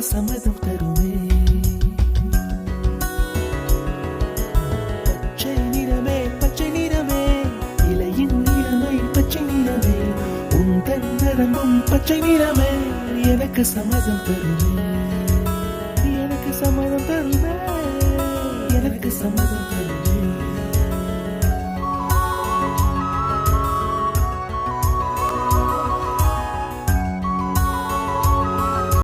சம்மதம் தருமே. பச்சை நிறமே பச்சை நிறமே, இலையின் நிறமை பச்சை நிறமே, உந்தன் நரம்பும் பச்சை நிறமே, எனக்கு சம்மதம் தருமே, எனக்கு சம்மதம் தருமே, எனக்கு சம்மதம் தருமே.